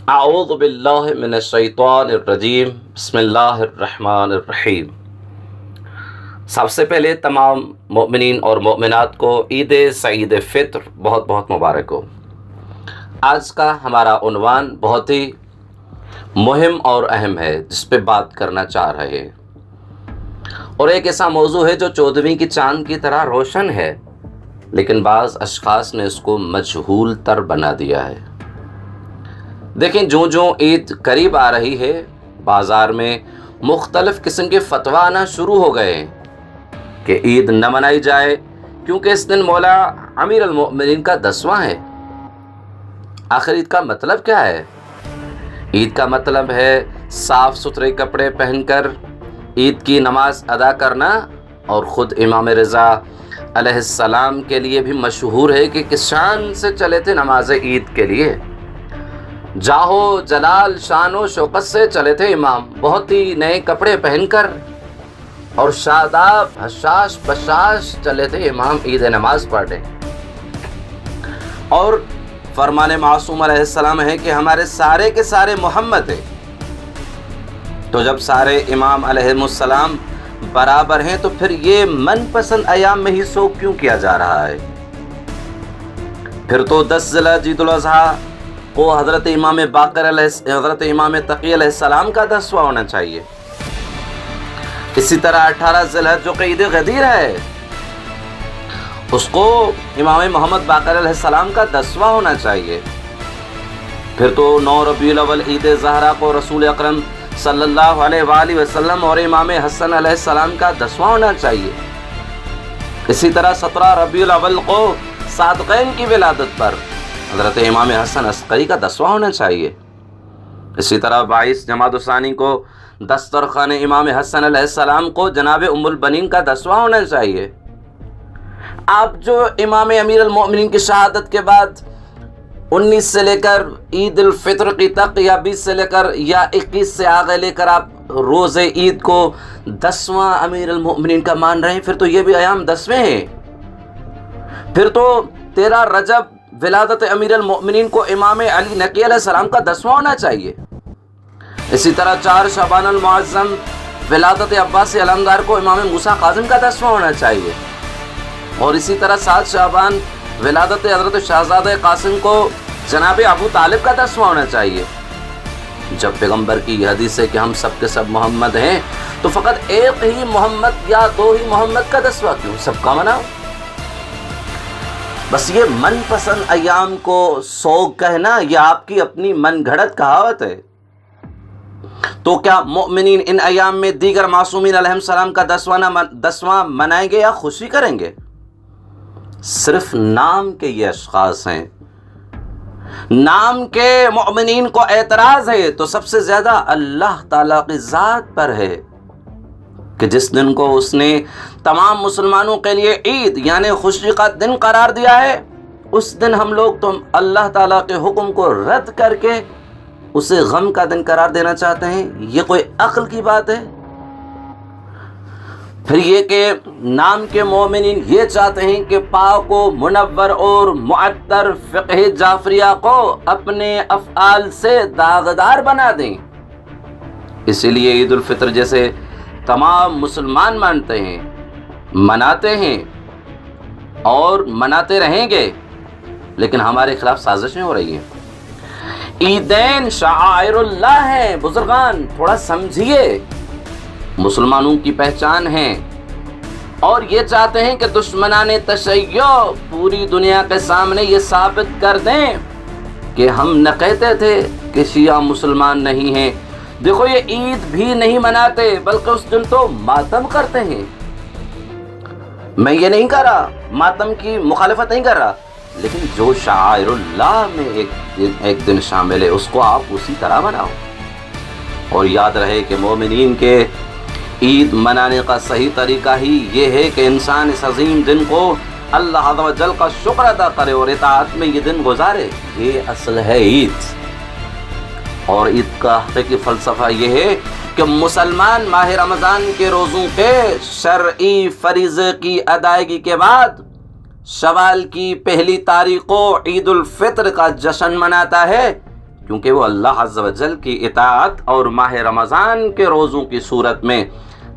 اعوذ باللہ من الشیطان الرجیم بسم اللہ الرحمن الرحیم۔ سب سے پہلے تمام مومنین اور مومنات کو عید سعید فطر بہت بہت مبارک ہو۔ آج کا ہمارا عنوان بہت ہی مہم اور اہم ہے جس پہ بات کرنا چاہ رہے ہیں، اور ایک ایسا موضوع ہے جو 14ویں کی چاند کی طرح روشن ہے، لیکن بعض اشخاص نے اس کو مجہول تر بنا دیا ہے۔ دیکھیں، جو عید قریب آ رہی ہے، بازار میں مختلف قسم کے فتویٰ آنا شروع ہو گئے ہیں کہ عید نہ منائی جائے، کیونکہ اس دن مولا امیر المؤمنین کا 10واں ہے۔ آخر عید کا مطلب کیا ہے؟ عید کا مطلب ہے صاف ستھرے کپڑے پہن کر عید کی نماز ادا کرنا، اور خود امام رضا علیہ السلام کے لیے بھی مشہور ہے کہ کس شان سے چلے تھے نماز عید کے لیے۔ جاہو جلال شان و شوکت سے چلے تھے امام، بہت ہی نئے کپڑے پہن کر، اور شاداب حشاش بشاش چلے تھے امام عید نماز پڑھنے۔ اور فرمان معصوم علیہ السلام ہے کہ ہمارے سارے کے سارے محمد ہیں، تو جب سارے امام علیہ السلام برابر ہیں تو پھر یہ من پسند ایام میں ہی سوگ کیوں کیا جا رہا ہے؟ پھر تو 10 ذی الحجہ عید الاضحیٰ کو حضرت امام تقی علیہ السلام کا 10واں ہونا چاہیے۔ اسی طرح 18 ذی الحجہ جو کہ عید غدیر ہے، اس کو امام محمد باقر علیہ السلام کا 10واں ہونا چاہیے۔ پھر تو 9 ربیع الاول عید زہرا کو رسول اکرم صلی اللہ علیہ وآلہ وسلم اور امام حسن علیہ السلام کا 10واں ہونا چاہیے۔ اسی طرح 17 ربیع الاول کو صادقین کی ولادت پر حضرت امام حسن عسکری کا 10واں ہونا چاہیے۔ اسی طرح 22 جمادی الثانی کو دسترخوان امام حسن علیہ السلام کو جناب ام البنین کا 10واں ہونا چاہیے۔ آپ جو امام امیر المؤمنین کی شہادت کے بعد 19 سے لے کر عید الفطر کی تک، یا 20 سے لے کر یا 21 سے آگے لے کر آپ روز عید کو 10واں امیر المؤمنین کا مان رہے ہیں، پھر تو یہ بھی ایام 10ویں ہیں۔ پھر تو 13 رجب ولادت امیر المؤمنین کو امام علی نقی علیہ السلام کا 10واں ہونا چاہیے۔ اسی طرح 4 شعبان المعظم ولادت عباس علمدار کو امام موسیٰ کاظم کا 10واں ہونا چاہیے، اور اسی طرح 7 شعبان ولادت حضرت شہزادہ قاسم کو جناب ابو طالب کا 10واں ہونا چاہیے۔ جب پیغمبر کی یہ حدیث ہے کہ ہم سب کے سب محمد ہیں، تو فقط ایک ہی محمد یا 2 ہی محمد کا 10واں کیوں؟ سب کا مناؤ۔ بس یہ من پسند ایام کو سوگ کہنا، یہ آپ کی اپنی من گھڑت کہاوت ہے۔ تو کیا مومنین ان ایام میں دیگر معصومین علیہ السلام کا 10واں منائیں گے یا خوشی کریں گے؟ صرف نام کے یہ اشخاص ہیں، نام کے مومنین کو اعتراض ہے تو سب سے زیادہ اللہ تعالیٰ کی ذات پر ہے کہ جس دن کو اس نے تمام مسلمانوں کے لیے عید یعنی خوشی کا دن قرار دیا ہے، اس دن ہم لوگ تو اللہ تعالیٰ کے حکم کو رد کر کے اسے غم کا دن قرار دینا چاہتے ہیں۔ یہ کوئی عقل کی بات ہے؟ پھر یہ کہ نام کے مومنین یہ چاہتے ہیں کہ پاک و منور اور معطر فقہ جعفریہ کو اپنے افعال سے داغدار بنا دیں، اسی لیے عید الفطر جیسے تمام مسلمان مانتے ہیں، مناتے ہیں اور مناتے رہیں گے، لیکن ہمارے خلاف سازشیں ہو رہی ہیں۔ عیدین شعائر اللہ ہیں، بزرگان تھوڑا سمجھیے، مسلمانوں کی پہچان ہیں، اور یہ چاہتے ہیں کہ دشمنان تشیع پوری دنیا کے سامنے یہ ثابت کر دیں کہ ہم نہ کہتے تھے کہ شیعہ مسلمان نہیں ہیں، دیکھو یہ عید بھی نہیں مناتے بلکہ اس دن تو ماتم کرتے ہیں۔ میں یہ نہیں کر رہا، ماتم کی مخالفت نہیں کر رہا، لیکن جو شعائر اللہ میں ایک دن شامل ہے اس کو آپ اسی طرح مناؤ۔ اور یاد رہے کہ مومنین کے عید منانے کا صحیح طریقہ ہی یہ ہے کہ انسان اس عظیم دن کو اللہ عز و جل کا شکر ادا کرے اور اطاعت میں یہ دن گزارے۔ یہ اصل ہے عید۔ اور عید کا حقیقی فلسفہ یہ ہے کہ مسلمان ماہ رمضان کے روزوں کے شرعی فریضے کی ادائیگی کے بعد شوال کی 1 تاریخ کو عید الفطر کا جشن مناتا ہے کیونکہ وہ اللہ عز و جل کی اطاعت اور ماہ رمضان کے روزوں کی صورت میں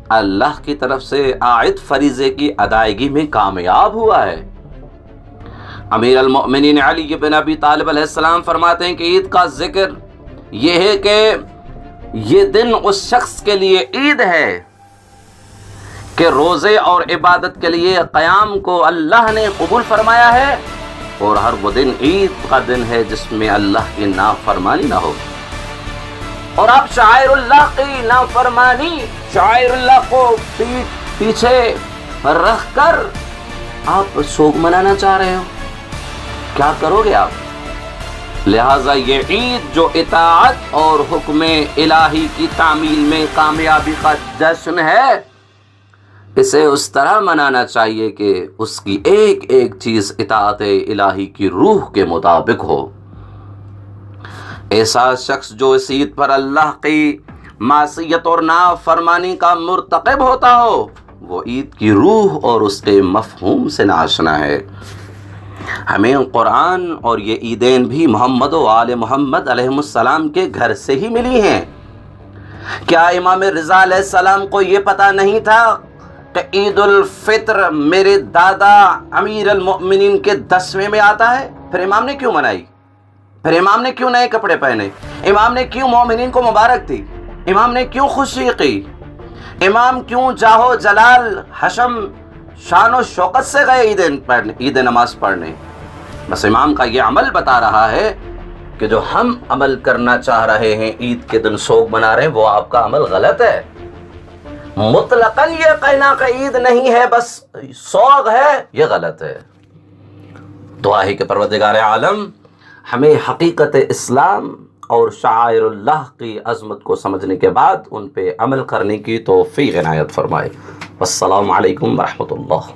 اللہ کی طرف سے عائد فریضے کی ادائیگی میں کامیاب ہوا ہے۔ امیر المؤمنین علی بن ابی طالب علیہ السلام فرماتے ہیں کہ عید کا ذکر یہ ہے کہ یہ دن اس شخص کے لیے عید ہے کہ روزے اور عبادت کے لیے قیام کو اللہ نے قبول فرمایا ہے، اور ہر وہ دن عید کا دن ہے جس میں اللہ کی نافرمانی نہ ہو۔ اور آپ شعائر اللہ کی نافرمانی، شعائر اللہ کو پیچھے رکھ کر آپ سوگ منانا چاہ رہے ہو، کیا کرو گے آپ؟ لہٰذا یہ عید جو اطاعت اور حکم الہی کی تعمیل میں کامیابی کا جشن ہے، اسے اس طرح منانا چاہیے کہ اس کی ایک ایک چیز اطاعت الہی کی روح کے مطابق ہو۔ ایسا شخص جو اس عید پر اللہ کی معصیت اور نافرمانی کا مرتکب ہوتا ہو، وہ عید کی روح اور اس کے مفہوم سے ناشنا ہے۔ ہمیں قرآن اور یہ عیدین بھی محمد و آل محمد علیہ السلام کے گھر سے ہی ملی ہیں۔ کیا امام رضا علیہ السلام کو یہ پتہ نہیں تھا کہ عید الفطر میرے دادا امیر المؤمنین کے 10ویں میں آتا ہے؟ پھر امام نے کیوں منائی؟ پھر امام نے کیوں نئے کپڑے پہنے؟ امام نے کیوں مومنین کو مبارک دی؟ امام نے کیوں خوشی کی؟ امام کیوں جاہو جلال حشم شان و شوکت سے گئے عید نماز پڑھنے؟ بس امام کا یہ عمل بتا رہا ہے کہ جو ہم عمل کرنا چاہ رہے ہیں، عید کے دن سوگ منا رہے ہیں، وہ آپ کا عمل غلط ہے۔ مطلقاً یہ کہنا کہ عید نہیں ہے بس سوگ ہے، یہ غلط ہے۔ دعا ہے کہ پروردگار عالم ہمیں حقیقت اسلام اور شعائر اللہ کی عظمت کو سمجھنے کے بعد ان پہ عمل کرنے کی توفیق عنایت فرمائے۔ والسلام علیکم ورحمۃ اللہ۔